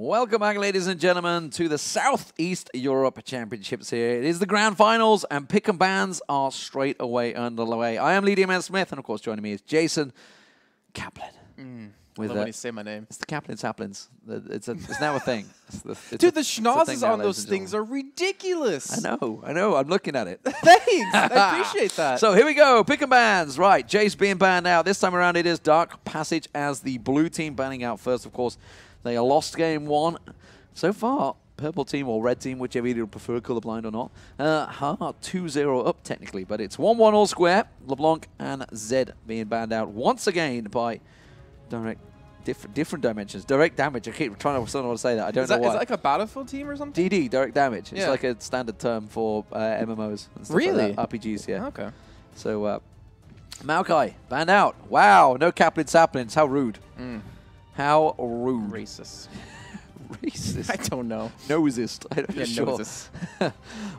Welcome back, ladies and gentlemen, to the Southeast Europe Championships here. It is the grand finals, and pick and bans are straight away underway. I am Lee D-Man Smith, and of course joining me is Jason Kaplan. I love when you say my name. It's the Kaplan Saplins. It's now a thing. Dude, the schnozzes on those things are ridiculous. I know. I'm looking at it. Thanks. I appreciate that. So here we go. Pick and bans. Right, Jace being banned out. This time around it is Dark Passage as the blue team banning out first, of course. They are lost game one. So far, purple team or red team, whichever you prefer, colorblind or not, are 2-0 up technically, but it's 1-1 all square. LeBlanc and Zed being banned out once again by different dimensions. Direct damage. I keep trying to say that. I don't know why. Is that like a Battlefield team or something? DD, direct damage. It's Yeah. like a standard term for MMOs and stuff Really? like that. RPGs, yeah. Okay. So, Maokai, banned out. Wow, no Kaplan Saplins. How rude. How rude. Racist. Racist. I don't know. Nosist. I'm not Yeah, sure. noses.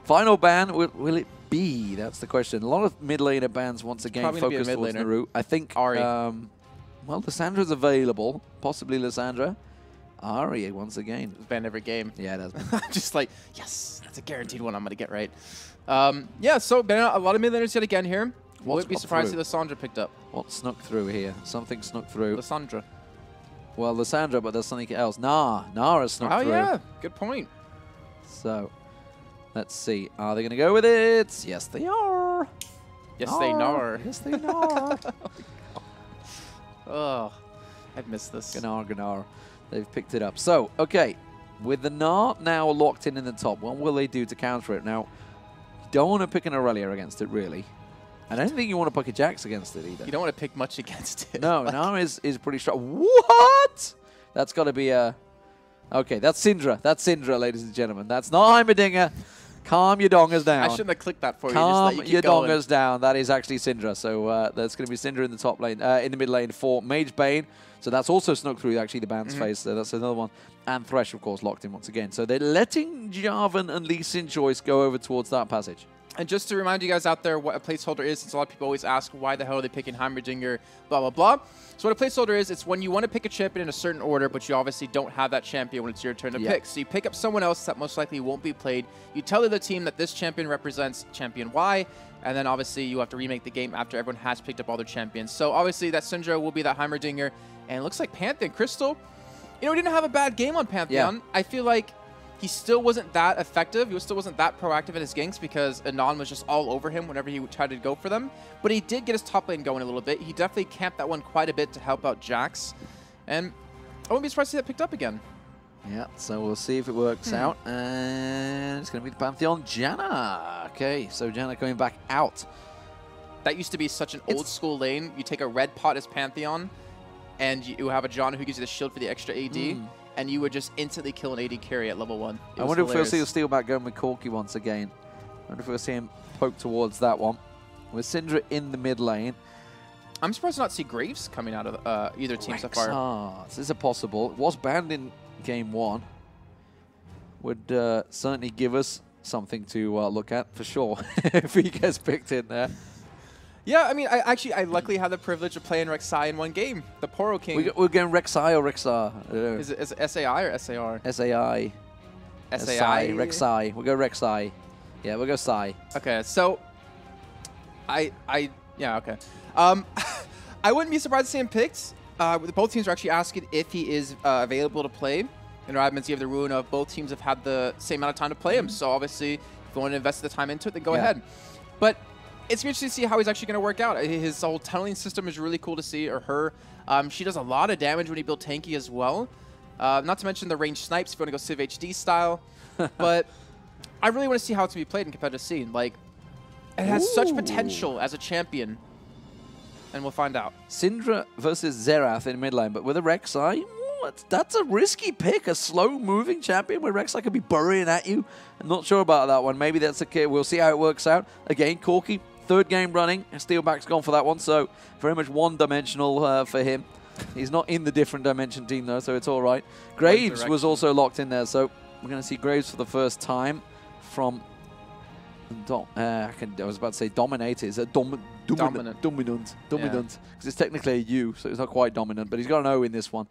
Final ban, will it be? That's the question. A lot of mid laner bans once again Probably gonna be a focused mid towards laner. Naru. I think Ahri. well, Lissandra's available. Possibly Lissandra. Ahri once again. It's banned every game. Yeah, it has been. I'm just like, yes, that's a guaranteed one I'm going to get right. Yeah, so been a lot of mid laners yet again here. Wouldn't be surprised if Lissandra picked up. What snuck through here? Something snuck through. Lissandra. Well, Lissandra, but there's something else. Nara snuck Oh, through. yeah. Good point. So, let's see. Are they going to go with it? Yes, they are. Yes, they know. Yes, they are. Oh, I've missed this. Gnar. They've picked it up. So, okay. With the Gnar now locked in the top, what will they do to counter it? Now, you don't want to pick an Aurelia against it, really. I don't think you want to pick a Jax against it, either. You don't want to pick much against it. No, Gnar is pretty strong. What? That's got to be a... Okay, that's Syndra. That's Syndra, ladies and gentlemen. That's not Heimerdinger. Calm your dongers down. I shouldn't have clicked that for you. Calm Just let you your keep going. dongers down. That is actually Syndra. So that's going to be Syndra in the top lane, in the mid lane for Mage Bane. So that's also snuck through actually the band's face. So that's another one. And Thresh, of course, locked in once again. So they're letting Jarvan and Lee Sin Choice go over towards that passage. And just to remind you guys out there what a placeholder is, since a lot of people always ask why the hell are they picking Heimerdinger, blah, blah, blah. So what a placeholder is, it's when you want to pick a champion in a certain order, but you obviously don't have that champion when it's your turn to pick. So you pick up someone else that most likely won't be played. You tell the other team that this champion represents champion Y, and then obviously you have to remake the game after everyone has picked up all their champions. So obviously that Syndra will be that Heimerdinger, and it looks like Pantheon. Crystal, you know, he didn't have a bad game on Pantheon. Yeah. I feel like he still wasn't that effective. He still wasn't that proactive at his ganks because Anon was just all over him whenever he tried to go for them. But he did get his top lane going a little bit. He definitely camped that one quite a bit to help out Jax. And I wouldn't be surprised to see that picked up again. Yeah, so we'll see if it works out. And it's going to be the Pantheon Janna. Okay, so Janna coming back out. That used to be such an old school lane. You take a red pot as Pantheon, and you have a Janna who gives you the shield for the extra AD. And you would just instantly kill an AD carry at level 1. I wonder if we'll see the Steelback going with Corki once again. I wonder if we'll see him poke towards that one. With Syndra in the mid lane. I'm surprised to not see Graves coming out of either team so far. This is possible. It was banned in game 1. Would certainly give us something to look at, for sure, if he gets picked in there. Yeah, I mean, I luckily had the privilege of playing Rek'Sai in one game, the Poro King. We're going Rek'Sai or Rexar? Is it SAI or SAR? SAI. SAI? Rek'Sai. We'll go Rek'Sai. Yeah, we'll go Sai. Okay, so yeah, okay. I wouldn't be surprised to see him picked. Both teams are actually asking if he is available to play. And Radman's gave the ruin of both teams have had the same amount of time to play him. So obviously, if you want to invest the time into it, then go ahead. But it's interesting to see how he's actually going to work out. His whole tunneling system is really cool to see, or her. She does a lot of damage when you build tanky as well. Not to mention the ranged snipes if you want to go Civ HD style. But I really want to see how it's going to be played in competitive scene. Like, it has such potential as a champion. And we'll find out. Syndra versus Xerath in mid lane, but with a Rek'Sai, that's a risky pick. A slow-moving champion where Rek'Sai could be burying at you. I'm not sure about that one. Maybe that's okay. We'll see how it works out. Again, Corki, third game running. Steelback's gone for that one, so very much one-dimensional for him. He's not in the different dimension team, though, so it's all right. Graves was also locked in there, so we're going to see Graves for the first time from... I was about to say dominate. It's a dominant. Because it's technically a U, so it's not quite dominant, but he's got an O in this one.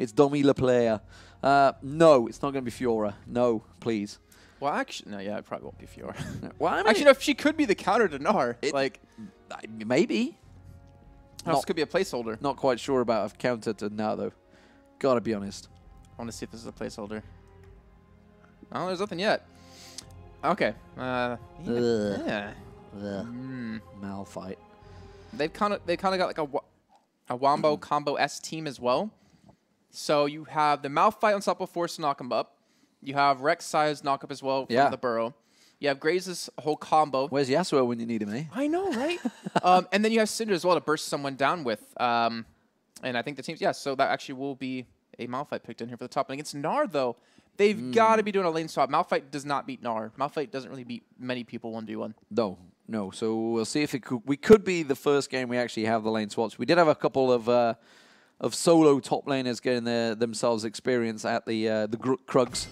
It's Domi Le Player. No, it's not going to be Fiora. No, please. Well, actually, no, yeah, it probably won't be Fiora. Well, I mean, actually, no, she could be the counter to Gnar. Maybe. This could be a placeholder. Not quite sure about a counter to Gnar, though. Gotta be honest. I want to see if this is a placeholder. Oh, there's nothing yet. Okay. Yeah. Malphite. They've kind of got like a Wombo combo S team as well. So you have the Malphite Unstoppable Force to knock him up. You have Rek'Sai's knock up as well from the Burrow. You have Graze's whole combo. Where's Yasuo when you need him, eh? I know, right? And then you have Cinder as well to burst someone down with. And I think the teams, so that actually will be a Malphite picked in here for the top. And against Gnar, though, they've got to be doing a lane swap. Malphite does not beat Gnar. Malphite doesn't really beat many people 1v1. No. So we'll see if we could be the first game we actually have the lane swaps. We did have a couple of solo top laners getting themselves experience at the Krugs.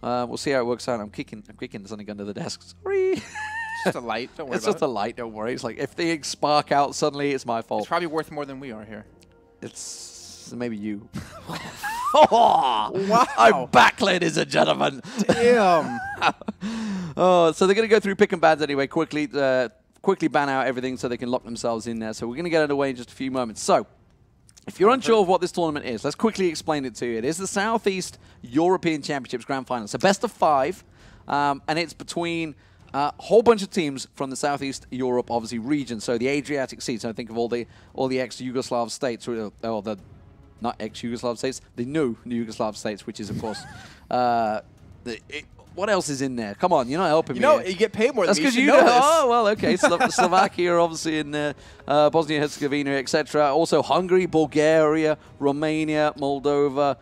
We'll see how it works out. I'm kicking something under the desk. Sorry. It's just a light. Don't worry It's just a light. Don't worry. It's like if they spark out suddenly, it's my fault. It's probably worth more than we are here. It's maybe you. Wow. I'm back, ladies and gentlemen. Damn. So they're going to go through pick and bans anyway, quickly ban out everything so they can lock themselves in there. So we're going to get it away in just a few moments. So if you're unsure of what this tournament is, let's quickly explain it to you. It is the Southeast European Championships Grand Final. It's a best of 5, and it's between a whole bunch of teams from the Southeast Europe, obviously, region. So the Adriatic Sea. So think of all the ex-Yugoslav states, or the not ex-Yugoslav states, the new Yugoslav states, which is, of course, what else is in there? Come on, you're not helping me. You get paid more than me. That's because you know this. Oh, well, okay. Slovakia, obviously, in Bosnia-Herzegovina, etc. Also Hungary, Bulgaria, Romania, Moldova,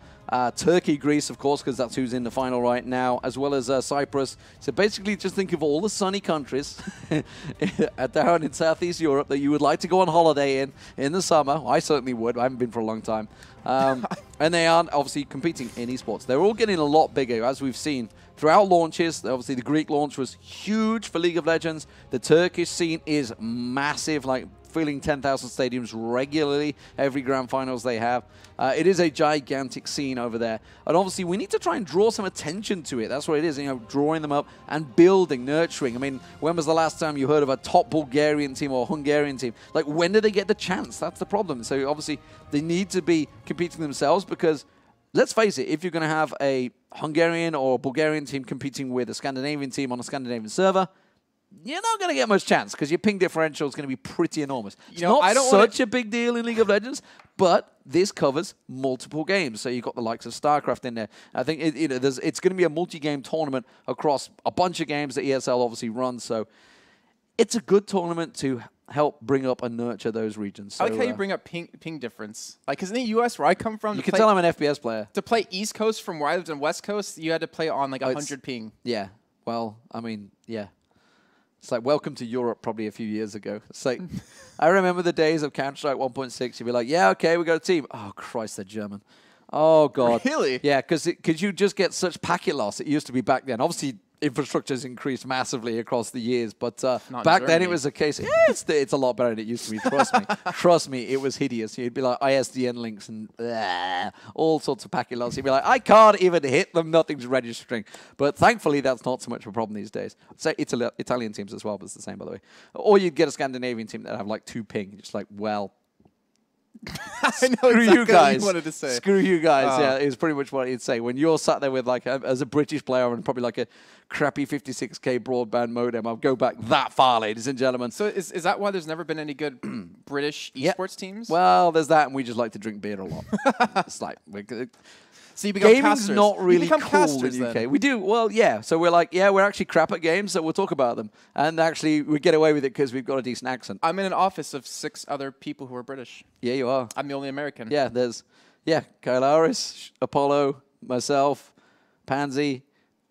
Turkey, Greece, of course, because that's who's in the final right now, as well as Cyprus. So basically, just think of all the sunny countries down in Southeast Europe that you would like to go on holiday in the summer. I certainly would. I haven't been for a long time. And they aren't obviously competing in esports. They're all getting a lot bigger, as we've seen throughout launches. Obviously, the Greek launch was huge for League of Legends. The Turkish scene is massive, like filling 10,000 stadiums regularly every grand finals they have. It is a gigantic scene over there. And obviously, we need to try and draw some attention to it. That's what it is, drawing them up and building, nurturing. I mean, when was the last time you heard of a top Bulgarian team or Hungarian team? Like, when did they get the chance? That's the problem. So, obviously, they need to be competing themselves because, let's face it, if you're going to have a Hungarian or Bulgarian team competing with a Scandinavian team on a Scandinavian server, you're not going to get much chance because your ping differential is going to be pretty enormous. It's not such a big deal in League of Legends, but this covers multiple games. So you've got the likes of StarCraft in there. I think it's going to be a multi-game tournament across a bunch of games that ESL obviously runs. So it's a good tournament to help bring up and nurture those regions. So, I like how you bring up ping difference. Like, because in the U.S. where I come from, you can tell I'm an FPS player. To play East Coast from where I lived in West Coast, you had to play on like 100 ping. Yeah. Well, I mean, yeah. It's like welcome to Europe probably a few years ago. It's like, I remember the days of Counter-Strike 1.6. You'd be like, yeah, okay, we got a team. Oh, Christ, they're German. Oh, God. Really? Yeah, because you just get such packet loss. It used to be back then. Obviously, infrastructure's increased massively across the years, but back then it was a case, it's a lot better than it used to be, trust me. Trust me, it was hideous. You'd be like ISDN links and all sorts of packet loss. You'd be like, I can't even hit them, nothing's registering. But thankfully, that's not so much of a problem these days. So Italian teams as well, but it's the same, by the way. Or you'd get a Scandinavian team that have like 2 ping, just like, well, I know Screw exactly you guys. What you wanted to say. Screw you guys. Yeah, is pretty much what he'd say. When you're sat there with like as a British player and probably like a crappy 56k broadband modem, I'll go back that far, ladies and gentlemen. So is that why there's never been any good British esports teams? Well, there's that, and we just like to drink beer a lot. It's like so you become gaming's casters. not really cool casters, in the UK. then. We do, well, yeah. So we're like, yeah, we're actually crap at games, so we'll talk about them. And actually, we get away with it because we've got a decent accent. I'm in an office of 6 other people who are British. Yeah, you are. I'm the only American. Yeah, Kyle Harris, Apollo, myself, Pansy,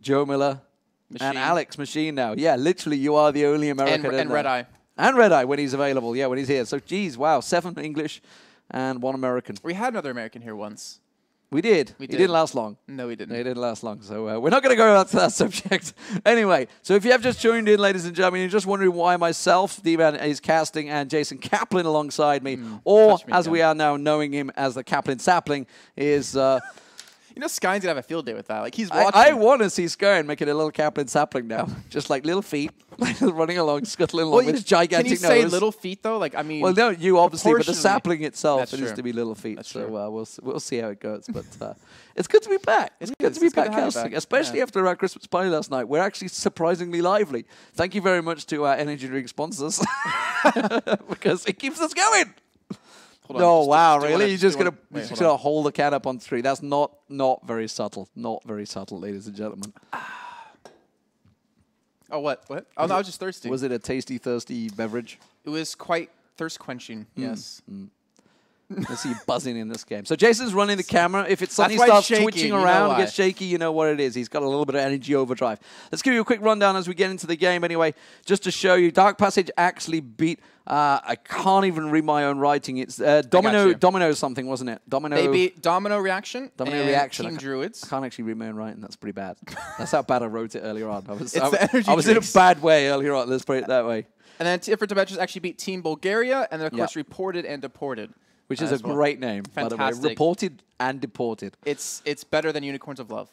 Joe Miller, Machine. and Alex Machine now. Yeah, literally, you are the only American. And Red Eye. And Red Eye when he's available, when he's here. So, geez, wow, 7 English and 1 American. We had another American here once. We did. We It did. didn't last long. No, we didn't. It didn't last long, so we're not going to go back to that subject. Anyway, so if you have just tuned in, ladies and gentlemen, you're just wondering why myself, D-Man, is casting and Jason Kaplan alongside me, or as we are now knowing him as the Kaplan Sapling, is... You know, Skyne's going to have a field day with that. Like, he's watching. I want to see Skyen making a little Kaplan Sapling now. Just like little feet, running along, scuttling along with his gigantic nose. Can you say little feet, though? Like, I mean... Well, no, you obviously, but the sapling itself, it true. needs to be little feet. That's so true. we'll see how it goes. But it's good to be back. It's good to be back casting, especially after our Christmas party last night. We're actually surprisingly lively. Thank you very much to our energy drink sponsors because it keeps us going. No, wow, really? You're just going to hold the can up on 3. That's not very subtle. Not very subtle, ladies and gentlemen. Oh, what? Oh, no, I was just thirsty. Was it a tasty, thirsty beverage? It was quite thirst-quenching, yes. I see you buzzing in this game. So Jason's running the camera. If it suddenly starts twitching around, gets shaky, you know what it is. He's got a little bit of energy overdrive. Let's give you a quick rundown as we get into the game anyway, just to show you. Dark Passage actually beat, I can't even read my own writing. It's Domino something, wasn't it? They beat Domino Reaction Team Druids. I can't actually read my own writing. That's pretty bad. That's how bad I wrote it earlier on. I was in a bad way earlier on. Let's put it that way. And then Different Dimensions actually beat Team Bulgaria, and then, of course, Reported and Deported. Which is a great name, by the way. Reported and Deported. It's better than Unicorns of Love.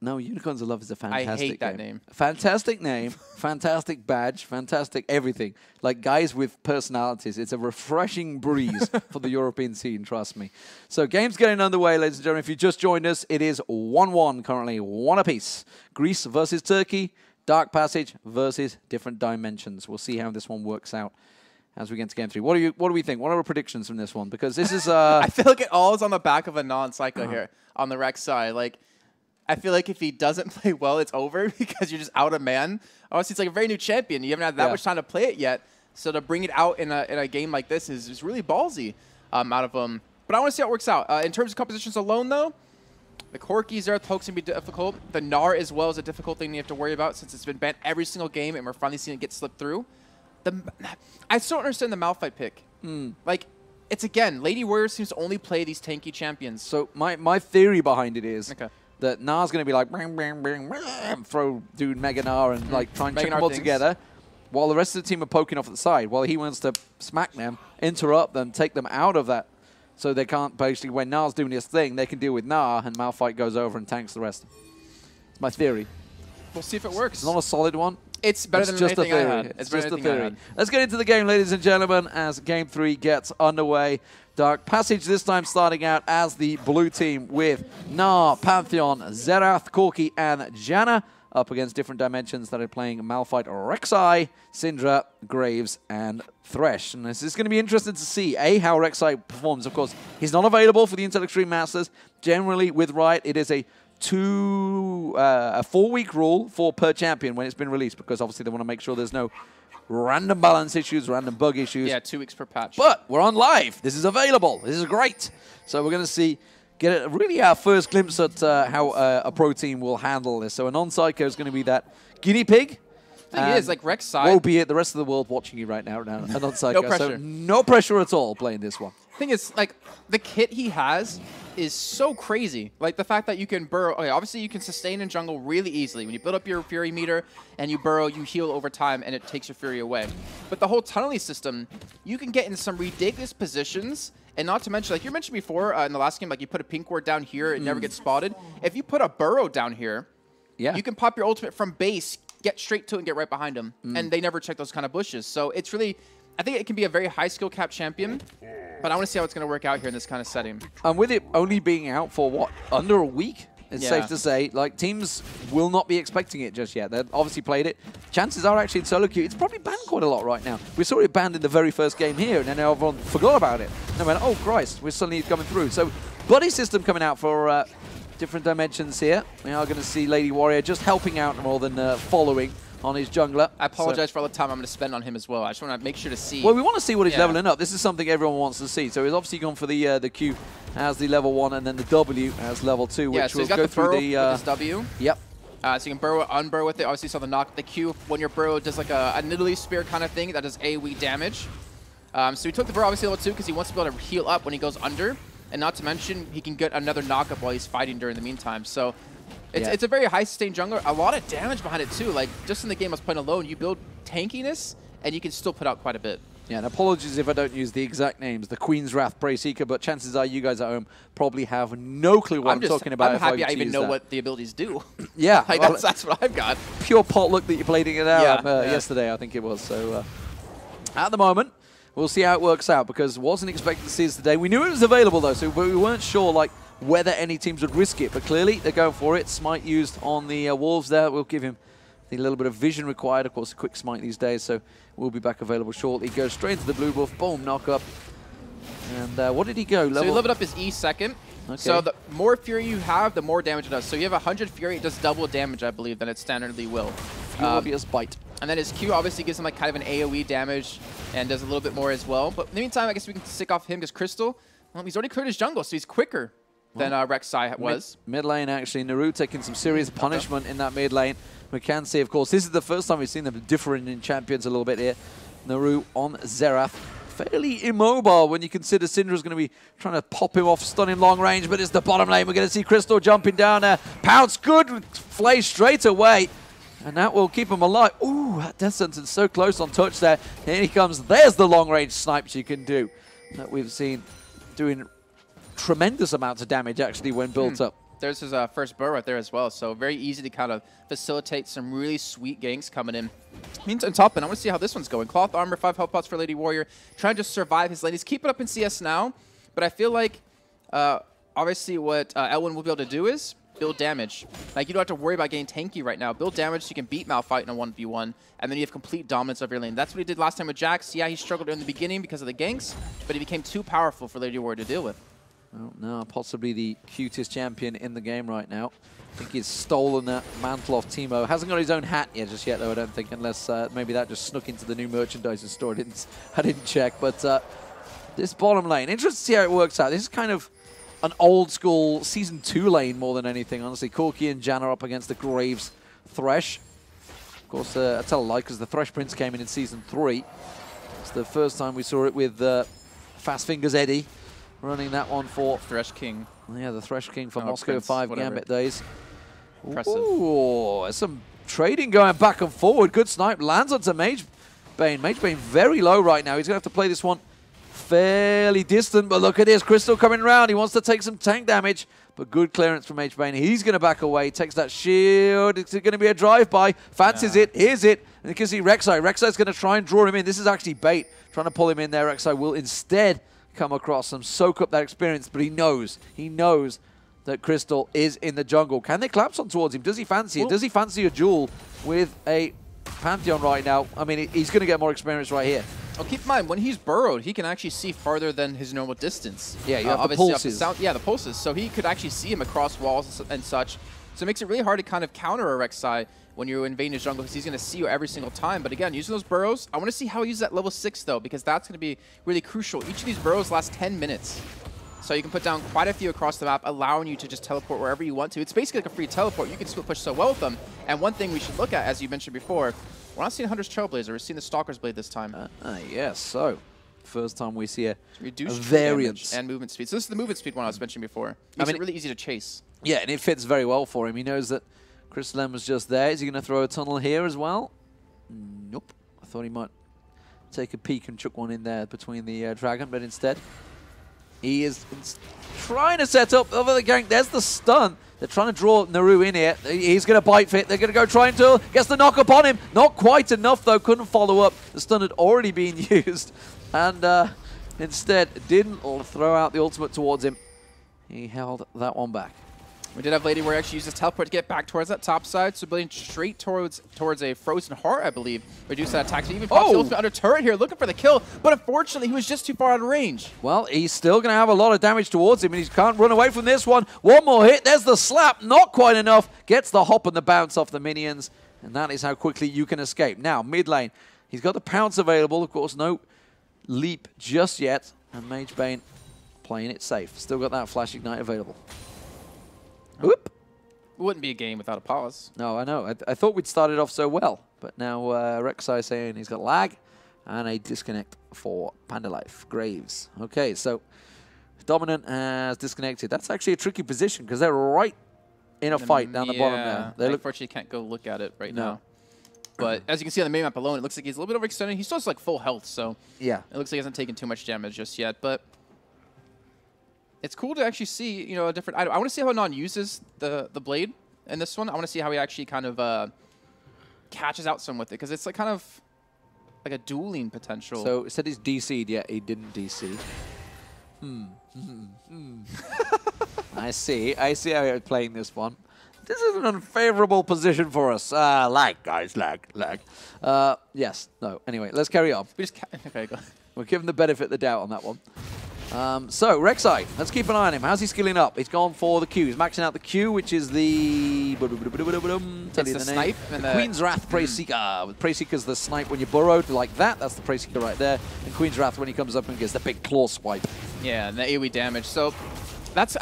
No, Unicorns of Love is a fantastic I hate that name. Fantastic name, fantastic badge, fantastic everything. Like guys with personalities. It's a refreshing breeze for the European scene, trust me. So game's getting underway, ladies and gentlemen. If you just joined us, it is 1-1 currently, 1 apiece. Greece versus Turkey, Dark Passage versus Different Dimensions. We'll see how this one works out as we get to game 3. What do we think? What are our predictions from this one? Because this is... I feel like it all is on the back of a non-psycho here on the Rex side. Like, I feel like if he doesn't play well, it's over because you're just out of man. Obviously, it's like a very new champion. You haven't had that much time to play it yet. So to bring it out in a game like this is really ballsy out of him. But I want to see how it works out. In terms of compositions alone, though, the Corki Zerath Pokes can be difficult. The Gnar as well is a difficult thing you have to worry about since it's been banned every single game and we're finally seeing it get slipped through. I still don't understand the Malphite pick. Like, it's again, Lady Warrior seems to only play these tanky champions. So my theory behind it is that Gnar's going to be like, bang, bang, bang, bang, throw dude Mega Gnar and like try and chuck them all together, while the rest of the team are poking off at the side, while he wants to smack them, interrupt them, take them out of that, so they can't basically, when Gnar's doing his thing, they can deal with Gnar, and Malphite goes over and tanks the rest. It's my theory. We'll see if it works. It's not a solid one. It's better than anything I had. It's just a theory. Let's get into the game, ladies and gentlemen, as Game 3 gets underway. Dark Passage this time starting out as the blue team with Gnar, Pantheon, Zerath, Corki, and Janna up against Different Dimensions that are playing Malphite, Rek'Sai, Syndra, Graves, and Thresh. And this is going to be interesting to see, how Rek'Sai performs. Of course, he's not available for the Intel Extreme Masters. Generally, with Riot, it is a 4-week rule for per champion when it's been released, because obviously they want to make sure there's no random balance issues, random bug issues. Yeah, 2 weeks per patch. But we're on live. This is available. This is great. So we're going to get really our first glimpse at how a pro team will handle this. So a non-psycho is going to be that guinea pig. The thing is, like Rek'Sai. Woe be it, the rest of the world watching you right now. A non-psycho. No pressure. So no pressure at all playing this one. Thing is, like, the kit he has is so crazy. Like, the fact that you can burrow. Okay, obviously, you can sustain in jungle really easily. When you build up your Fury meter and you burrow, you heal over time, and it takes your Fury away. But the whole tunneling system, you can get in some ridiculous positions. And not to mention, like you mentioned before in the last game, like you put a pink ward down here, it never gets spotted. If you put a burrow down here, you can pop your ultimate from base, get straight to it, and get right behind him. And they never check those kind of bushes. So it's really... I think it can be a very high skill cap champion, but I want to see how it's going to work out here in this kind of setting. And with it only being out for, what, under a week? It's safe to say, like, teams will not be expecting it just yet. They've obviously played it. Chances are actually in solo queue, it's probably banned quite a lot right now. We saw it banned in the very first game here, and then everyone forgot about it. And they went, oh, Christ, we're suddenly coming through. So, buddy system coming out for Different Dimensions here. We are going to see Lady Warrior just helping out more than following on his jungler. I apologize for all the time I'm going to spend on him as well. I just want to make sure to see. Well, we want to see what he's leveling up. This is something everyone wants to see. So he's obviously gone for the Q as the level 1 and then the W as level 2, which so will he's got go the through burrow the... with his W. Yep. So you can burrow, unburrow with it. Obviously, you saw the knock. The Q, when your burrow does like a Nidalee Spear kind of thing, that does AoE damage. So he took the burrow, obviously, level 2, because he wants to be able to heal up when he goes under. And not to mention, he can get another knockup while he's fighting during the meantime. So it's a very high sustain jungler. A lot of damage behind it too. Like just in the game I was playing alone, you build tankiness and you can still put out quite a bit. Yeah, and apologies if I don't use the exact names, the Queen's Wrath Prey Seeker, but chances are you guys at home probably have no clue what I'm talking about. I'm happy I even know what the abilities do. Yeah. Like well, that's what I've got. Pure potluck that you played it out yeah. yesterday, I think it was. So at the moment, we'll see how it works out, because wasn't expecting to see this today. We knew it was available though, so we weren't sure like whether any teams would risk it, but clearly they're going for it. Smite used on the Wolves there will give him a little bit of vision required. Of course, a quick smite these days, so we'll be back available shortly. Goes straight into the blue buff, boom, knock up. And what did he go? So he leveled up his E second. Okay. So the more Fury you have, the more damage it does. So you have 100 Fury, it does double damage, I believe, than it standardly will. Furious Bite. And then his Q obviously gives him like kind of an AoE damage and does a little bit more as well. But in the meantime, I guess we can stick off him because Crystal, well, he's already cleared his jungle, so he's quicker than Rek'Sai was. Mid lane, actually. Naru taking some serious punishment in that mid lane. We can see, of course, this is the first time we've seen them differing in champions a little bit here. Naru on Xerath. Fairly immobile when you consider Syndra's going to be trying to pop him off, stun him long range, but it's the bottom lane. We're going to see Crystal jumping down there. Pounce good, Flay straight away. And that will keep him alive. Ooh, that death sentence so close on touch there. Here he comes. There's the long range snipes you can do that we've seen doing tremendous amounts of damage actually when built up. There's his first burrow right there as well, so very easy to kind of facilitate some really sweet ganks coming in. Meantime, top end, I want to see how this one's going. Cloth armor, 5 health pots for Lady Warrior, trying to just survive his lane. He's keeping up in CS now, but I feel like obviously what Elwin will be able to do is build damage. Like, you don't have to worry about getting tanky right now. Build damage so you can beat Malphite in a 1v1, and then you have complete dominance of your lane. That's what he did last time with Jax. Yeah, he struggled in the beginning because of the ganks, but he became too powerful for Lady Warrior to deal with. Well, no, possibly the cutest champion in the game right now. I think he's stolen that mantle off Teemo. Hasn't got his own hat yet just yet, though, I don't think, unless maybe that just snuck into the new merchandising store. I didn't check, but this bottom lane, interesting to see how it works out. This is kind of an old school Season 2 lane more than anything, honestly. Corki and Janna up against the Graves Thresh. Of course, I tell a lie, because the Thresh Prince came in Season 3. It's the first time we saw it with Fast Fingers Eddie running that one for Thresh King. Yeah, the Thresh King for Moscow Prince, 5 whatever. Gambit days. Impressive. Ooh, there's some trading going back and forward. Good snipe. Lands onto Mage Bane. Mage Bane very low right now. He's going to have to play this one fairly distant, but look at this. Crystal coming around. He wants to take some tank damage, but good clearance from Mage Bane. He's going to back away. Takes that shield. It's going to be a drive-by. Fancies it. Here's it. And you can see Rek'Sai. Rek'Sai's going to try and draw him in. This is actually bait. Trying to pull him in there. Rek'Sai will instead come across and soak up that experience, but he knows that Crystal is in the jungle. Can they collapse on towards him? Does he fancy it? Does he fancy a duel with a Pantheon right now? I mean, he's going to get more experience right here. Well, keep in mind, when he's burrowed, he can actually see farther than his normal distance. Yeah, you have the pulses. The pulses. So he could actually see him across walls and such. So it makes it really hard to kind of counter a Rek'Sai when you're invading his jungle, because he's going to see you every single time. But again, using those burrows, I want to see how he uses that level 6, though, because that's going to be really crucial. Each of these burrows last 10 minutes. So you can put down quite a few across the map, allowing you to just teleport wherever you want to. It's basically like a free teleport. You can split push so well with them. And one thing we should look at, as you mentioned before, we're not seeing Hunter's Trailblazer. We're seeing the Stalker's Blade this time. Yes, so first time we see a reduced variance. And movement speed. So this is the movement speed one I was mentioning before. Makes it really easy to chase. Yeah, and it fits very well for him. He knows that Crystal M was just there. Is he going to throw a tunnel here as well? Nope. I thought he might take a peek and chuck one in there between the dragon, but instead he is trying to set up over the gank. There's the stun. They're trying to draw Naru in here. He's going to bite fit. They're going to go try and duel. Gets the knock up on him. Not quite enough, though. Couldn't follow up. The stun had already been used. And instead didn't throw out the ultimate towards him. He held that one back. We did have Lady Warrior actually use his teleport to get back towards that top side, so building straight towards a Frozen Heart, I believe. Reduce that attack. So even pops the ultimate under turret here, looking for the kill, but unfortunately he was just too far out of range. Well, he's still going to have a lot of damage towards him, and he can't run away from this one. One more hit, there's the slap, not quite enough. Gets the hop and the bounce off the minions, and that is how quickly you can escape. Now, mid lane, he's got the pounce available, of course, no leap just yet, and Mage Bane playing it safe. Still got that Flash Ignite available. Whoop. It wouldn't be a game without a pause. No, I know. I thought we'd started off so well, but now Rek'Sai saying he's got lag and a disconnect for Panda Life. Graves. Okay, so Dominant has disconnected. That's actually a tricky position because they're right in a fight down the bottom there. They unfortunately can't go look at it right now. But as you can see on the minimap alone, it looks like he's a little bit overextended. He still has like full health, so yeah, it looks like he hasn't taken too much damage just yet. But it's cool to actually see, you know, a different item. I want to see how Non uses the blade in this one. I want to see how he actually kind of catches out some with it, because it's like kind of like a dueling potential. So it said he's DC'd, yet he didn't DC. I see how you're playing this one. This is an unfavorable position for us. Lag, guys, lag. Yes, no. Anyway, let's carry on. We just okay, go. We're giving the benefit of the doubt on that one. So, Rek'Sai, let's keep an eye on him. How's he skilling up? He's gone for the Q. He's maxing out the Q, which is the... Tell you the snipe. name. The Queen's Wrath Prey Seeker. With Prey Seeker's the snipe when you burrowed like that. That's the Prey Seeker right there. And Queen's Wrath when he comes up and gets the big claw swipe. Yeah, and the AoE damage. So that's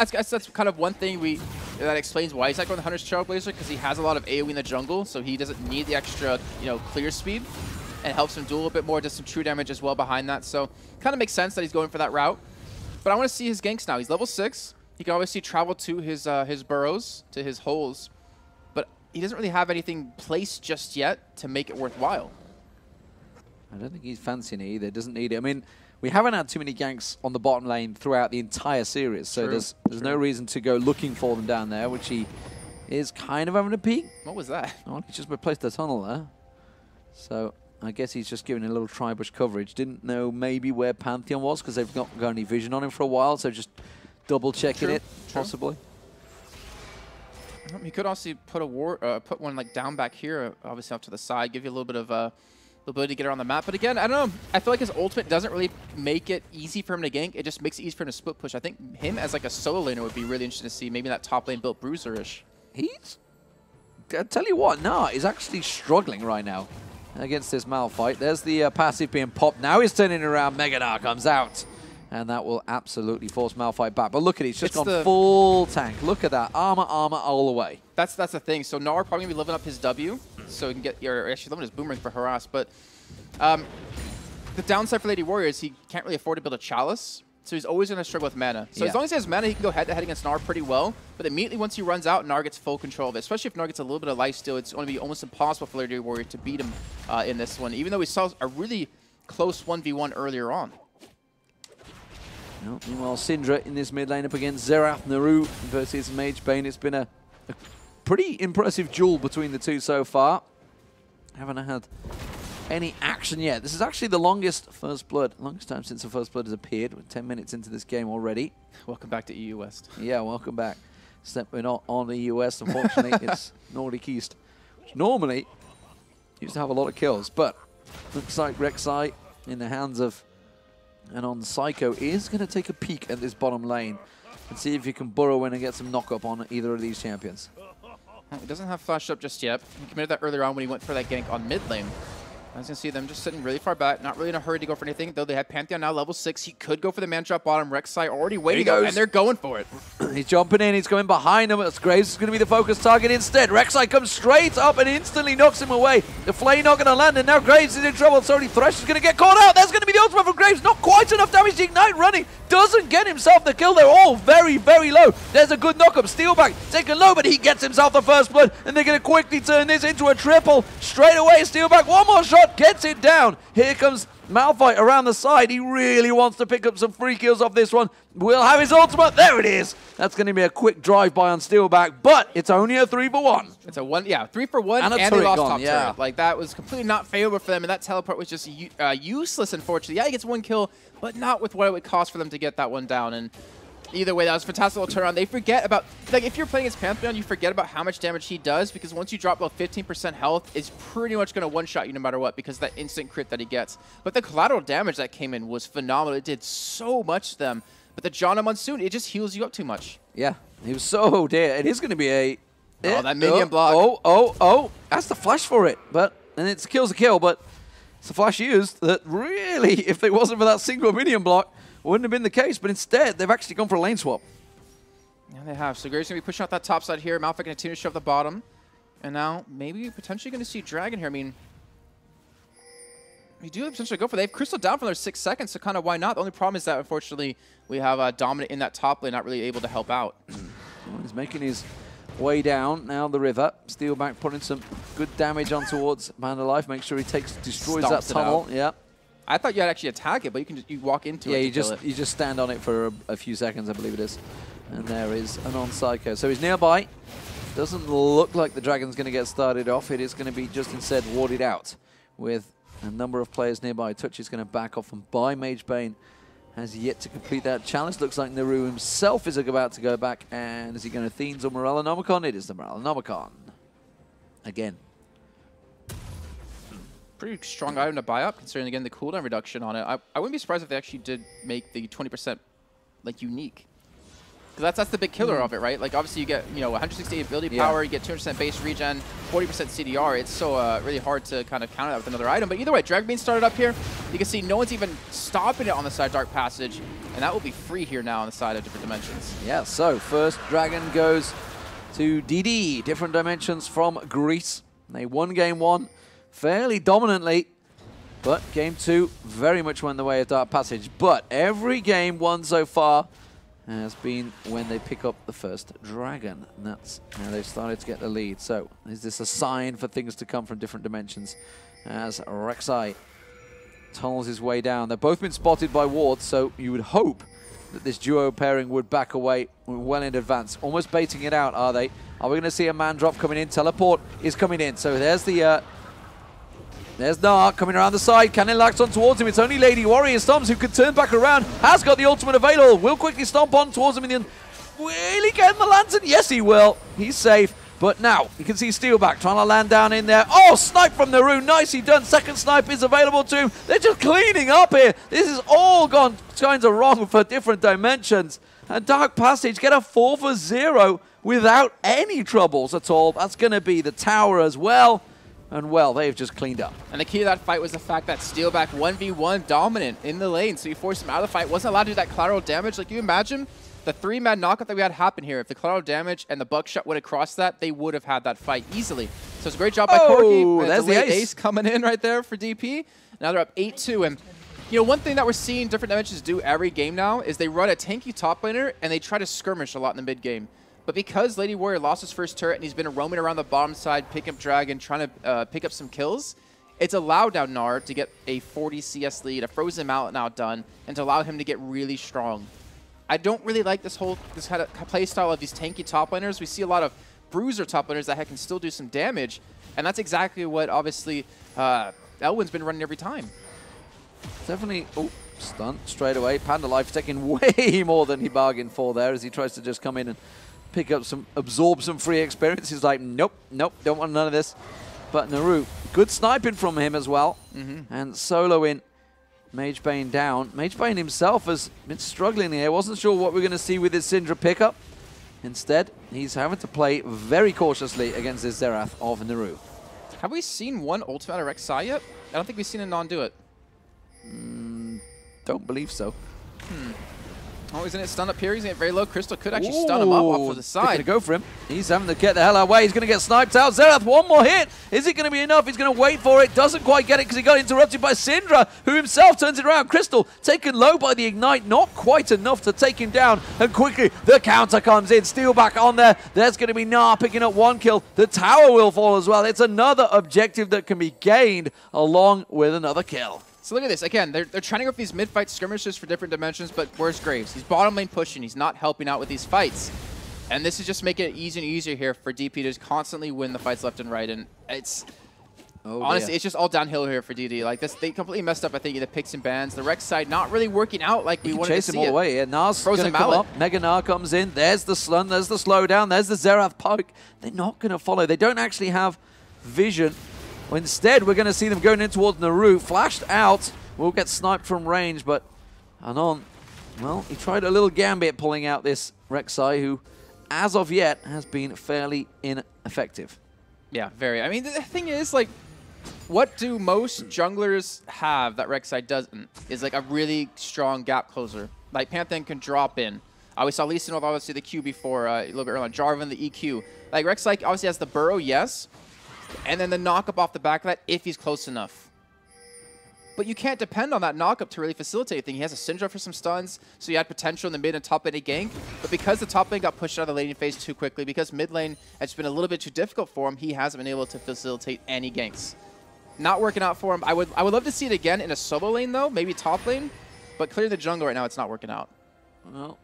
kind of one thing that explains why he's not going the Hunter's Trailblazer, because he has a lot of AoE in the jungle, so he doesn't need the extra, you know, clear speed. And helps him do a little bit more, does some true damage as well behind that. So kind of makes sense that he's going for that route. But I want to see his ganks now. He's level 6. He can obviously travel to his burrows, to his holes. But he doesn't really have anything placed just yet to make it worthwhile. I don't think he's fancying it either. Doesn't need it. I mean, we haven't had too many ganks on the bottom lane throughout the entire series. So there's no reason to go looking for them down there, which he is kind of having a peek. What was that? Oh, he just replaced the tunnel there. So I guess he's just giving a little tri-bush coverage. Didn't know maybe where Pantheon was because they've not got any vision on him for a while, so just double-checking it, possibly. He could also put one like down back here, obviously off to the side, give you a little bit of the ability to get around the map. But again, I don't know. I feel like his ultimate doesn't really make it easy for him to gank. It just makes it easy for him to split push. I think him as like a solo laner would be really interesting to see. Maybe that top lane built Bruiser-ish. I tell you what, he's actually struggling right now against this Malphite. There's the passive being popped. Now he's turning around. Mega Gnar comes out. And that will absolutely force Malphite back. But look at it. He's just gone full tank. Look at that. Armor all the way. That's the thing. So Gnar probably going to be living up his W. So he can get, or actually living his Boomerang for Harass. But the downside for Lady Warrior is he can't really afford to build a Chalice. So he's always going to struggle with mana. So as long as he has mana, he can go head-to-head against Gnar pretty well. But immediately once he runs out, Gnar gets full control of it. Especially if Gnar gets a little bit of life steal, it's going to be almost impossible for Lady Warrior to beat him in this one, even though we saw a really close 1v1 earlier on. Meanwhile, Syndra in this mid lane up against Xerath Naru versus Mage Bane. It's been a pretty impressive duel between the two so far. Haven't had any action yet. This is actually the longest time since the First Blood has appeared. We're 10 minutes into this game already. Welcome back to EU West. Yeah, welcome back. Except we're not on the EU West, unfortunately. It's Nordic East, which normally used to have a lot of kills. But looks like Rek'Sai in the hands of Psycho is going to take a peek at this bottom lane and see if he can burrow in and get some knock-up on either of these champions. He doesn't have flash up just yet. He committed that earlier on when he went for that gank on mid lane. As you can see, them just sitting really far back, not really in a hurry to go for anything, though they have Pantheon now level 6. He could go for the man drop bottom. Rek'Sai already waiting, and they're going for it. He's jumping in, he's going behind him. Graves is going to be the focus target instead. Rek'Sai comes straight up and instantly knocks him away. The flame not going to land, and now Graves is in trouble. Sorry, Thresh is going to get caught out. That's going to be the ultimate from Graves. Not quite enough damage to ignite running. Doesn't get himself the kill. They're all very, very low. There's a good knock-up. Steelback taken low, but he gets himself the first blood, and they're going to quickly turn this into a triple. Straight away, Steelback, one more shot, gets it down. Here comes Malphite around the side. He really wants to pick up some free kills off this one. Will have his ultimate. There it is. That's going to be a quick drive-by on Steelback, but it's only a 3-for-1. It's a 3-for-1, and they lost top turret. Like, that was completely not favorable for them, and that teleport was just useless, unfortunately. Yeah, he gets one kill, but not with what it would cost for them to get that one down. And either way, that was a fantastic little turnaround. They forget about, like, if you're playing as Pantheon, you forget about how much damage he does, because once you drop below 15% health, it's pretty much going to one-shot you no matter what, because of that instant crit that he gets. But the collateral damage that came in was phenomenal. It did so much to them. But the Janna Monsoon, it just heals you up too much. Yeah, he was so dear. It is going to be a... that minion block. That's the flash for it. And it kills a kill, but it's a flash used that really, if it wasn't for that single minion block, wouldn't have been the case. But instead, they've actually gone for a lane swap. Yeah, they have. So Graves going to be pushing out that top side here. Malphite going to continue to shove the bottom. And now, maybe potentially going to see Dragon here. I mean, We do have potential to go for. They have Crystal down for another 6 seconds, so kind of why not? The only problem is that, unfortunately, we have Dominant in that top lane, not really able to help out. Well, he's making his way down now the river. Steelback putting some good damage on towards Panda Life. Make sure he destroys that tunnel. Yeah. I thought you had actually attack it, but you walk into it. Yeah, you just stand on it for a few seconds, I believe it is. And there is an on-psycho. So he's nearby. Doesn't look like the dragon's going to get started off. It is going to be just instead warded out with a number of players nearby. Touch is going to back off and buy Mage Bane. Has yet to complete that challenge. Looks like Naru himself is about to go back. And is he going to Themes or Morellonomicon? It is the Morellonomicon. Again. Pretty strong item to buy up, considering, again, the cooldown reduction on it. I wouldn't be surprised if they actually did make the 20% like unique. Because that's the big killer of it, right? Like, obviously, you get 168 ability power, you get 200% base regen, 40% CDR. It's so really hard to kind of counter that with another item. But either way, Dragon Bean started up here. You can see no one's even stopping it on the side of Dark Passage, and that will be free here now on the side of Different Dimensions. Yeah, so first Dragon goes to DD, Different Dimensions from Greece. They won game 1 fairly dominantly, but game 2 very much went the way of Dark Passage. But every game won so far has been when they pick up the first dragon. And that's how they've started to get the lead. So is this a sign for things to come from Different Dimensions as Rek'Sai tunnels his way down? They've both been spotted by wards, so you would hope that this duo pairing would back away well in advance. Almost baiting it out, are they? Are we going to see a man drop coming in? Teleport is coming in. So there's the... There's Narc coming around the side. Cannon locks on towards him. It's only Lady Warrior Stomps who can turn back around. Has got the ultimate available. Will quickly stomp on towards him in the end. Will he get the lantern? Yes, he will. He's safe. But now, you can see Steelback trying to land down in there. Oh, snipe from Naru. Nicely done. Second snipe is available to him. They're just cleaning up here. This has all gone kinds of wrong for Different Dimensions. And Dark Passage get a 4 for 0 without any troubles at all. That's going to be the tower as well. And, well, they've just cleaned up. And the key to that fight was the fact that Steelback 1v1 dominant in the lane, so you forced him out of the fight. Wasn't allowed to do that collateral damage. Like, you imagine the 3-man knockout that we had happen here. If the collateral damage and the buckshot would have crossed that, they would have had that fight easily. So it's a great job by Corki. There's the ace coming in right there for DP. Now they're up 8-2. And, you know, one thing that we're seeing Different Dimensions do every game now is they run a tanky top laner and they try to skirmish a lot in the mid game. But because Lady Warrior lost his first turret and he's been roaming around the bottom side, picking up Dragon, trying to pick up some kills, it's allowed now Nard to get a 40 CS lead, a Frozen Mallet now done, and to allow him to get really strong. I don't really like this kind of play style of these tanky top laners. We see a lot of bruiser top laners that can still do some damage, and that's exactly what, obviously, Elwyn's been running every time. Definitely, stunt straight away. Panda Life taking way more than he bargained for there as he tries to just come in and pick up absorb some free experience. He's like, nope, don't want none of this. But Naru, good sniping from him as well. And solo in, Mage Bane down. Mage Bane himself has been struggling here. Wasn't sure what we're going to see with his Syndra pickup. Instead, he's having to play very cautiously against this Xerath of Naru. Have we seen one ultimate out of Rek'Sai yet? I don't think we've seen a non do it. Don't believe so. Oh, isn't it stunned up here? He's getting very low. Crystal could actually stun him up off to the side. Going to go for him. He's having to get the hell away. He's going to get sniped out. Xerath, one more hit. Is it going to be enough? He's going to wait for it. Doesn't quite get it because he got interrupted by Syndra, who himself turns it around. Crystal taken low by the Ignite. Not quite enough to take him down. And quickly, the counter comes in. Steelback on there. There's going to be Nar picking up one kill. The tower will fall as well. It's another objective that can be gained along with another kill. So look at this. Again, they're trying to go for these mid-fight skirmishes for Different Dimensions, but where's Graves? He's bottom lane pushing. He's not helping out with these fights. And this is just making it easier and easier here for DP to just constantly win the fights left and right. And it's... honestly, it's just all downhill here for DD. Like, this, they completely messed up, I think, the picks and bans. The Rex side not really working out like we wanted to see. Chase him all the way. Yeah, Nar's going to come up. Mega Nar comes in. There's the slun. There's the slowdown. There's the Xerath poke. They're not going to follow. They don't actually have vision. Instead, we're going to see them going in towards Naru. Flashed out. Will get sniped from range, but Anon, well, he tried a little gambit pulling out this Rek'Sai, who, as of yet, has been fairly ineffective. Yeah, very. I mean, the thing is, like, what do most junglers have that Rek'Sai doesn't? Is, like, a really strong gap closer. Like, Pantheon can drop in. We saw Lee Sin with, obviously, the Q before, a little bit earlier on. Jarvan, the EQ. Like, Rek'Sai obviously has the burrow, yes, and then the knock-up off the back of that if he's close enough. but you can't depend on that knockup to really facilitate anything. He has a Syndra for some stuns, so you had potential in the mid and top lane to gank. But because the top lane got pushed out of the laning phase too quickly, because mid lane has been a little bit too difficult for him, he hasn't been able to facilitate any ganks. Not working out for him. I would love to see it again in a solo lane, though, maybe top lane. But clearly the jungle right now, it's not working out. Well,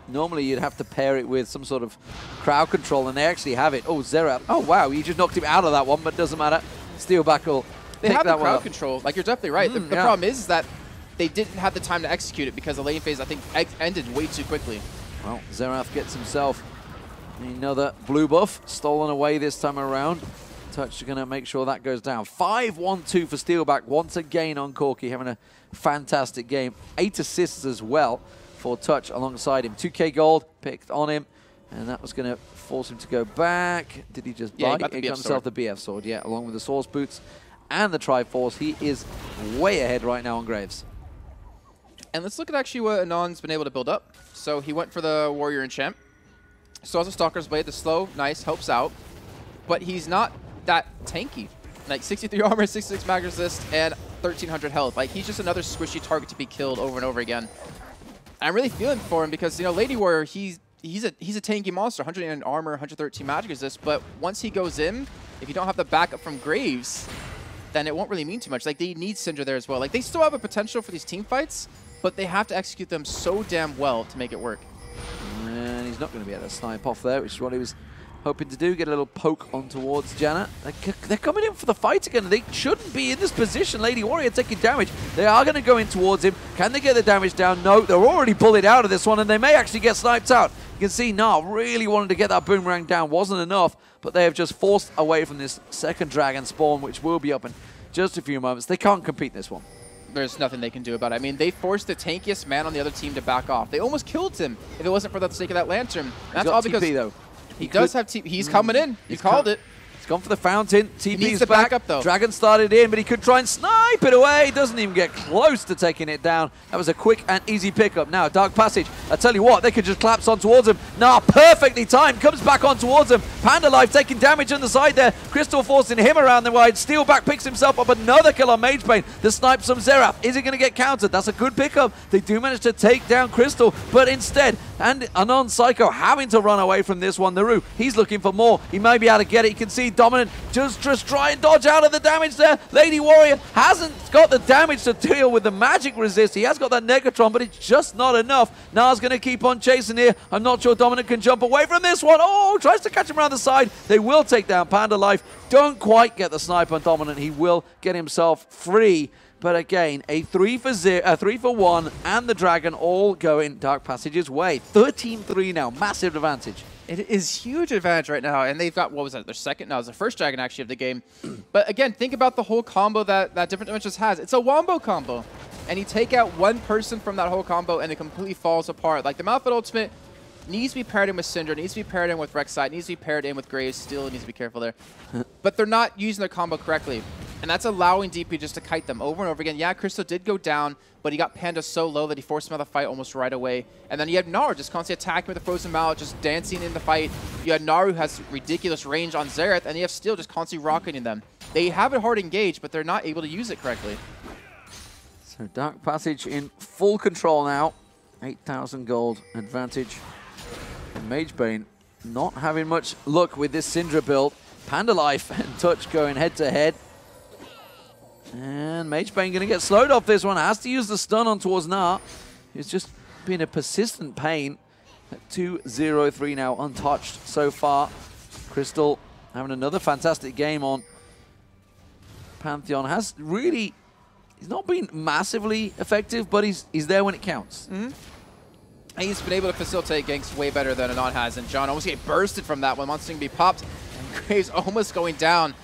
normally you'd have to pair it with some sort of crowd control, and they actually have it. Oh, Xerath. Oh, wow. You just knocked him out of that one, but doesn't matter. Steelback will They have the crowd control. Like, you're definitely right. The yeah. problem is that they didn't have the time to execute it because the laning phase, I think, ended way too quickly. Well, Xerath gets himself another blue buff stolen away this time around. Touch going to make sure that goes down. 5-1-2 for Steelback once again on Corki, having a fantastic game. 8 assists as well for Touch alongside him. 2k gold picked on him, and that was going to force him to go back. Did he just buy? He got himself the BF sword, yeah, along with the Source Boots and the Triforce. He is way ahead right now on Graves. And let's look at actually what Anon's been able to build up. So he went for the Warrior Enchant. So as a Stalker's Blade, the slow, nice, helps out. But he's not that tanky. Like 63 armor, 66 mag resist, and 1300 health. Like, he's just another squishy target to be killed over and over again. I'm really feeling for him because, you know, Lady Warrior, he's a tanky monster, 109 armor, 113 magic resist, but once he goes in, if you don't have the backup from Graves, then it won't really mean too much. Like, they need Syndra there as well. Like, they still have a potential for these team fights, but they have to execute them so damn well to make it work. And he's not going to be able to snipe off there, which is what he was hoping to do, get a little poke on towards Janna. They're coming in for the fight again. They shouldn't be in this position. Lady Warrior taking damage. They are going to go in towards him. Can they get the damage down? No, they're already bullied out of this one, and they may actually get sniped out. You can see Nah really wanted to get that boomerang down. Wasn't enough, but they have just forced away from this second dragon spawn, which will be up in just a few moments. They can't compete this one. There's nothing they can do about it. I mean, they forced the tankiest man on the other team to back off. They almost killed him if it wasn't for the sake of that lantern. That's all because TP, though. He does have TP. He's coming in. He's called it. He's gone for the fountain. TP's back. Backup, though. Dragon started in, but he could try and snipe it away. Doesn't even get close to taking it down. That was a quick and easy pickup. Now, Dark Passage. I tell you what, they could just collapse on towards him. Nah, perfectly timed. Comes back on towards him. Panda Life taking damage on the side there. Crystal forcing him around the wide. Steelback picks himself up another kill on Magebane. The snipe from Xerath. Is he going to get countered? That's a good pickup. They do manage to take down Crystal, but instead, and Anon Psycho having to run away from this one. Naru, he's looking for more. He may be able to get it. You can see Dominant just try and dodge out of the damage there. Lady Warrior hasn't got the damage to deal with the magic resist. He has got that Negatron, but it's just not enough. Na's going to keep on chasing here. I'm not sure Dominant can jump away from this one. Oh, tries to catch him around the side. They will take down Panda Life. Don't quite get the snipe on Dominant. He will get himself free. But again, a 3-for-1, and the Dragon all going Dark Passage's way. 13-3 now, massive advantage. It is huge advantage right now, and they've got, what was that, their second? No, it was the first Dragon actually of the game. But again, think about the whole combo that Different Dimensions has. It's a wombo combo, and you take out one person from that whole combo, and it completely falls apart. Like, the Malphite Ultimate needs to be paired in with Syndra, needs to be paired in with Rek'Sai, needs to be paired in with Graves. Still needs to be careful there. But they're not using their combo correctly. And that's allowing DP just to kite them over and over again. Yeah, Crystal did go down, but he got Panda so low that he forced him out of the fight almost right away. And then you had Naru just constantly attacking with the Frozen Mallet, just dancing in the fight. You had Naru who has ridiculous range on Xerath, and you have Steel just constantly rocketing them. They have it hard engaged, but they're not able to use it correctly. So Dark Passage in full control now. 8,000 gold advantage. And Magebane not having much luck with this Syndra build. Panda Life and Touch going head to head. And Magebane going to get slowed off this one. Has to use the stun on towards Nah. It's just been a persistent pain. At 2-0-3 now, untouched so far. Crystal having another fantastic game on Pantheon. Has really, he's not been massively effective, but he's there when it counts. And he's been able to facilitate ganks way better than Anon has. And John almost get bursted from that one. Monster can be popped. And Graves almost going down.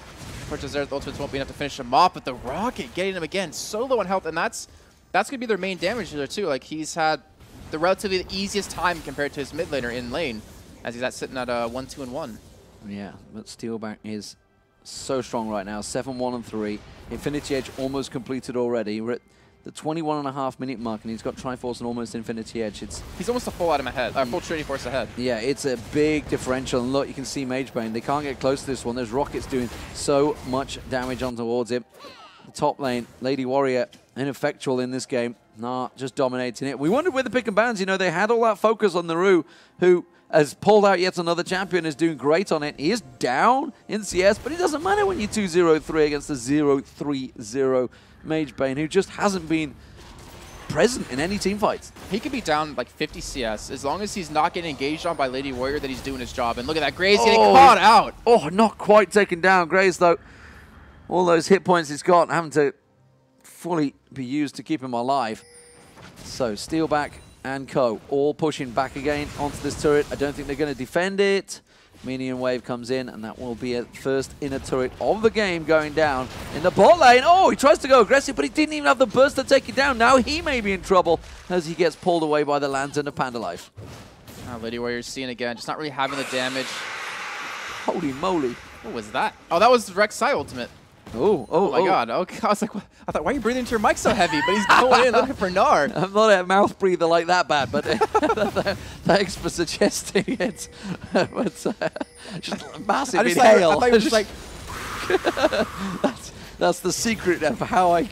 Unfortunately, the ultimates won't be enough to finish him off, but the rocket getting him again so low on health, and that's going to be their main damage dealer too. Like, he's had the relatively the easiest time compared to his mid laner in lane, as he's sitting at 1-2-1. Yeah, but Steelback is so strong right now. 7-1-3. Infinity Edge almost completed already. We're at the 21.5-minute mark, and he's got Triforce and almost Infinity Edge. He's almost a full item ahead, full Trinity Force ahead. Yeah, it's a big differential. And look, you can see Magebane. They can't get close to this one. There's rockets doing so much damage on towards him. The top lane. Lady Warrior ineffectual in this game. Nah, just dominating it. We wondered with the pick and bans, you know, they had all that focus on Naru, who has pulled out yet another champion, is doing great on it. He is down in CS, but it doesn't matter when you're 2-0-3 against the 0-3-0 Mage Bane, who just hasn't been present in any team fights. He could be down like 50 CS as long as he's not getting engaged on by Lady Warrior, that he's doing his job. And look at that, Gray's getting caught out. Oh, not quite taken down. Gray's, though, all those hit points he's got, having to fully be used to keep him alive. So, Steelback and Co. all pushing back again onto this turret. I don't think they're going to defend it. Minion wave comes in, and that will be a first inner turret of the game going down in the bot lane. Oh, he tries to go aggressive, but he didn't even have the burst to take it down. Now he may be in trouble as he gets pulled away by the Lantern of Panda Life. Lady Warrior's seeing again, just not really having the damage. Holy moly. What was that? Oh, that was Rek'Sai ultimate. Oh my God. Okay. I was like, I thought, why are you breathing into your mic so heavy? But he's going in looking for Gnar. I'm not a mouth breather like that bad, but thanks for suggesting it. It's just a massive inhale. I thought you were just like... that's the secret of how I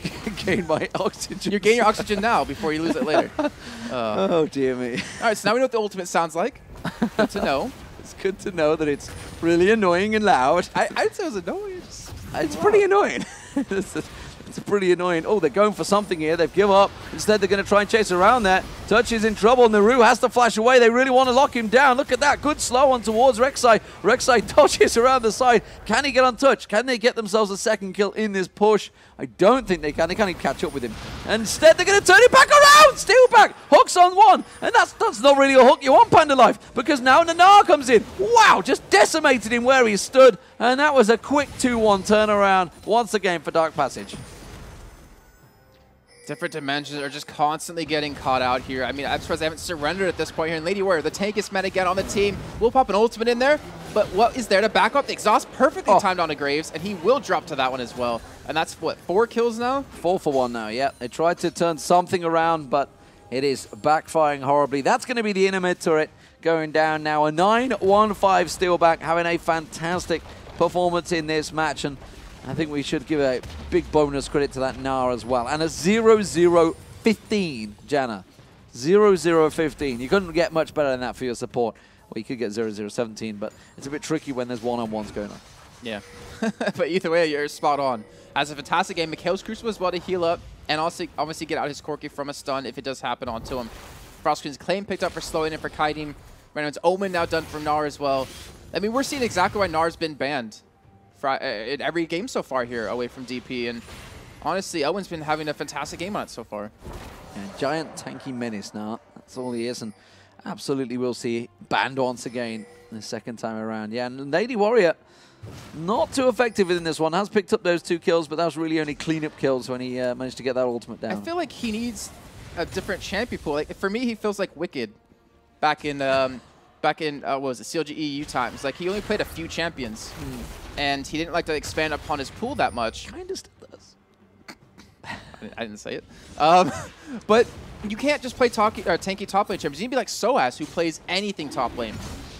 gain my oxygen. You're gaining your oxygen now before you lose it later. Oh, dear me. All right, so now we know what the ultimate sounds like. Good to know. It's good to know that it's really annoying and loud. I'd say it was annoying. It's pretty annoying. It's pretty annoying. Oh, they're going for something here. They've given up. Instead, they're going to try and chase around that. Touch is in trouble. Naru has to flash away. They really want to lock him down. Look at that. Good slow on towards Rek'Sai. Rek'Sai dodges around the side. Can he get on touch? Can they get themselves a second kill in this push? I don't think they can. They can't even catch up with him. And instead, they're going to turn it back around. Steelback. Hooks on one. And that's not really a hook you want, Panda Life, because now Gnar comes in. Wow, just decimated him where he stood. And that was a quick 2-1 turnaround once again for Dark Passage. Different dimensions are just constantly getting caught out here. I mean, I'm surprised they haven't surrendered at this point here. And Lady Warrior, the tankiest man again on the team, will pop an ultimate in there. But what is there to back up? The exhaust perfectly timed onto Graves, and he will drop to that one as well. And that's, what, 4 kills now? 4 for 1 now, yeah. They tried to turn something around, but it is backfiring horribly. That's going to be the inner mid turret going down now. A 9-1-5 Steelback having a fantastic performance in this match. And I think we should give a big bonus credit to that Gnar as well. And a 0-0-15, Janna. 0-0-15. You couldn't get much better than that for your support. Well, you could get 0-0-17, but it's a bit tricky when there's one-on-ones going on. Yeah. But either way, you're spot on. As a fantastic game, Mikhail's Crucible as well to heal up and also obviously get out his Corki from a stun if it does happen onto him. Frostgreen's claim picked up for slowing in for Kaidim. Brandon's Omen now done for Gnar as well. I mean, we're seeing exactly why Gnar's been banned in every game so far here away from DP. And honestly, Owen's been having a fantastic game on it so far. Yeah, giant tanky menace now. That's all he is. And absolutely we'll see banned once again the second time around. Yeah, and Lady Warrior, not too effective in this one. Has picked up those 2 kills, but that was really only cleanup kills when he managed to get that ultimate down. I feel like he needs a different champion pool. Like, for me, he feels like Wicked back in what was it, CLG EU times. Like, he only played a few champions, and he didn't like to expand upon his pool that much. Kind of still does. I didn't say it. But you can't just play tanky top lane champions. You need to be like Soas, who plays anything top lane.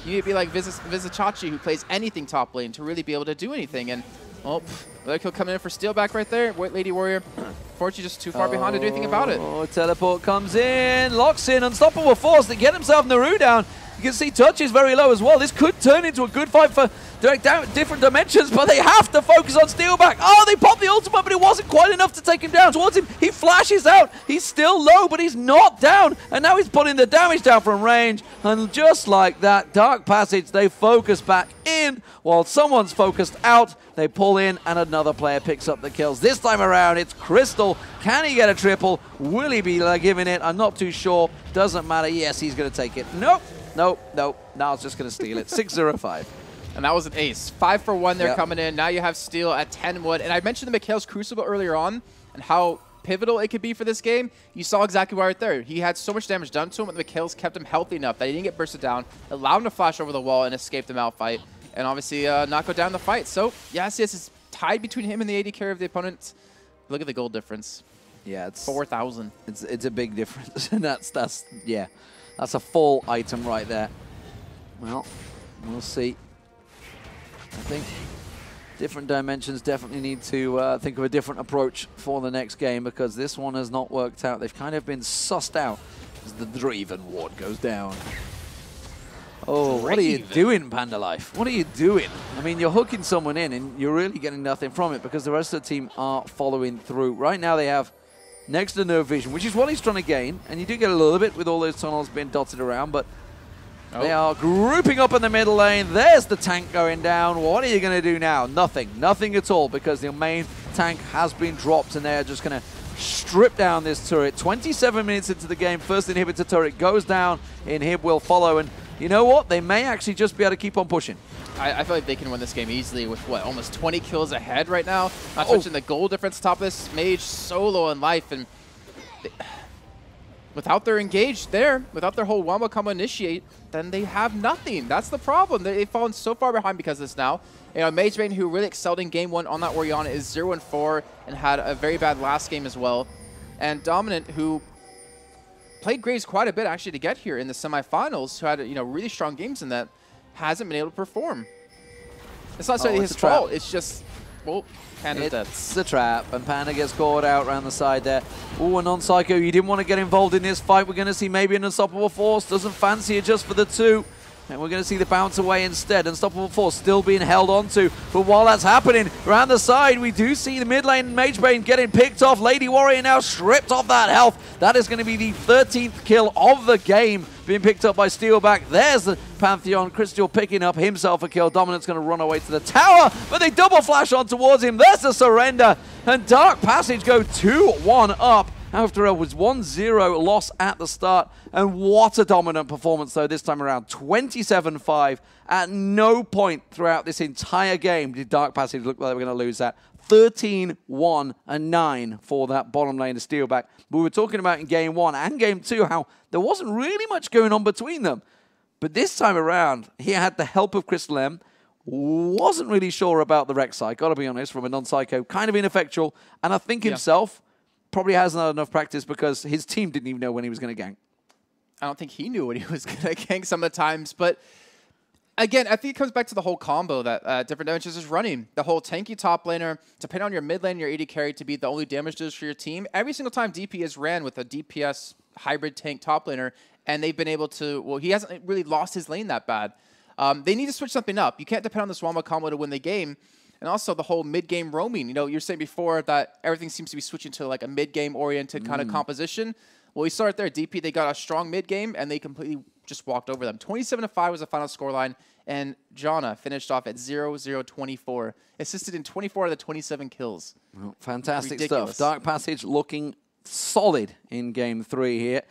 You need to be like Vizichachi, who plays anything top lane to really be able to do anything. And, oh, like he'll come in for Steelback right there. Lady Warrior, unfortunately, just too far behind to do anything about it. Oh, teleport comes in, locks in, unstoppable force to get himself Naru down. You can see Touch is very low as well. This could turn into a good fight for different dimensions, but they have to focus on Steelback. Oh, they popped the ultimate, but it wasn't quite enough to take him down. Towards him, he flashes out. He's still low, but he's not down. And now he's putting the damage down from range. And just like that, Dark Passage, they focus back in. While someone's focused out, they pull in, and another player picks up the kills. This time around, it's Crystal. Can he get a triple? Will he be giving it? I'm not too sure. Doesn't matter. Yes, he's going to take it. Nope. Nope, nope. Now it's just going to steal it. 6-0-5. And that was an ace. 5 for 1 there coming in. Now you have Steel at 10 wood. And I mentioned the Mikhail's Crucible earlier on and how pivotal it could be for this game. You saw exactly why right there. He had so much damage done to him, but the Mikhail's kept him healthy enough that he didn't get bursted down, allowed him to flash over the wall and escape the malfight, and obviously not go down the fight. So, yeah, CS is tied between him and the AD carry of the opponent. Look at the gold difference. Yeah, it's 4,000. It's a big difference. And that's yeah. That's a full item right there. Well, we'll see. I think Different Dimensions definitely need to think of a different approach for the next game, because this one has not worked out. They've kind of been sussed out as the Draven ward goes down. Oh, what are you doing, Panda Life? What are you doing? I mean, you're hooking someone in and you're really getting nothing from it because the rest of the team are following through. Right now they have next to no vision, which is what he's trying to gain, and you do get a little bit with all those tunnels being dotted around, but they are grouping up in the middle lane. There's the tank going down. What are you going to do now? Nothing. Nothing at all, because the main tank has been dropped, and they're just going to strip down this turret. 27 minutes into the game, first inhibitor turret goes down. Inhib will follow, and you know what? They may actually just be able to keep on pushing. I feel like they can win this game easily with, what, almost 20 kills ahead right now? Not to mention the goal difference top of this. Mage so low in life, and without their engage there, without their whole Wamba combo initiate, then they have nothing. That's the problem. They've fallen so far behind because of this now. You know, Mage Bane, who really excelled in game 1 on that Orianna, is 0-4 and had a very bad last game as well. And Dominant, who played Graves quite a bit actually to get here in the semifinals, who had really strong games in that, hasn't been able to perform. It's not necessarily his fault. It's just, well, Panda's dead. It's a trap, and Panda gets caught out around the side there. Ooh, a non-psycho. You didn't want to get involved in this fight. We're going to see maybe an Unstoppable Force. Doesn't fancy it just for the 2. And we're going to see the bounce away instead. Unstoppable Force still being held onto. But while that's happening, around the side, we do see the mid lane Mage Bane getting picked off. Lady Warrior now stripped off that health. That is going to be the 13th kill of the game, being picked up by Steelback. There's the Pantheon. Crystal picking up himself a kill. Dominant's going to run away to the tower, but they double flash on towards him. There's the surrender. And Dark Passage go 2-1 up after it was 1-0 loss at the start. And what a dominant performance, though, this time around. 27-5. At no point throughout this entire game did Dark Passage look like they were going to lose that. 13-1-9 for that bottom lane of Steelback. We were talking about in game 1 and game 2 how there wasn't really much going on between them. But this time around, he had the help of Crystal M. Wasn't really sure about the Rek'Sai, got to be honest, from a non-psycho. Kind of ineffectual. And I think himself probably hasn't had enough practice because his team didn't even know when he was going to gank. I don't think he knew when he was going to gank some of the times. But again, I think it comes back to the whole combo that Different Dimensions is running. The whole tanky top laner, depending on your mid lane, your AD carry to be the only damage doers for your team. Every single time DP has ran with a DPS hybrid tank top laner, and they've been able to, well, he hasn't really lost his lane that bad. They need to switch something up. You can't depend on this Wamba combo to win the game. And also the whole mid-game roaming. You know, you were saying before that everything seems to be switching to like a mid-game oriented kind of composition. Well, we started there. DP, they got a strong mid-game, and they completely just walked over them. 27-5 was the final scoreline, and Janna finished off at 0-0-24. Assisted in 24 out of the 27 kills. Well, fantastic stuff. Dark Passage looking solid in game 3 here.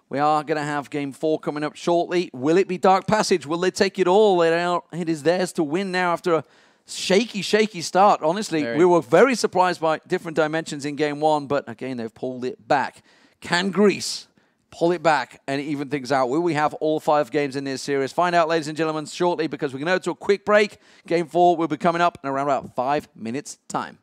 We are going to have game 4 coming up shortly. Will it be Dark Passage? Will they take it all? It is theirs to win now after a shaky start. Honestly, we were very surprised by Different Dimensions in game 1, but again, they've pulled it back. Can Greece pull it back and even things out? Will we have all 5 games in this series? Find out, ladies and gentlemen, shortly, because we're going to go to a quick break. Game 4 will be coming up in around about 5 minutes' time.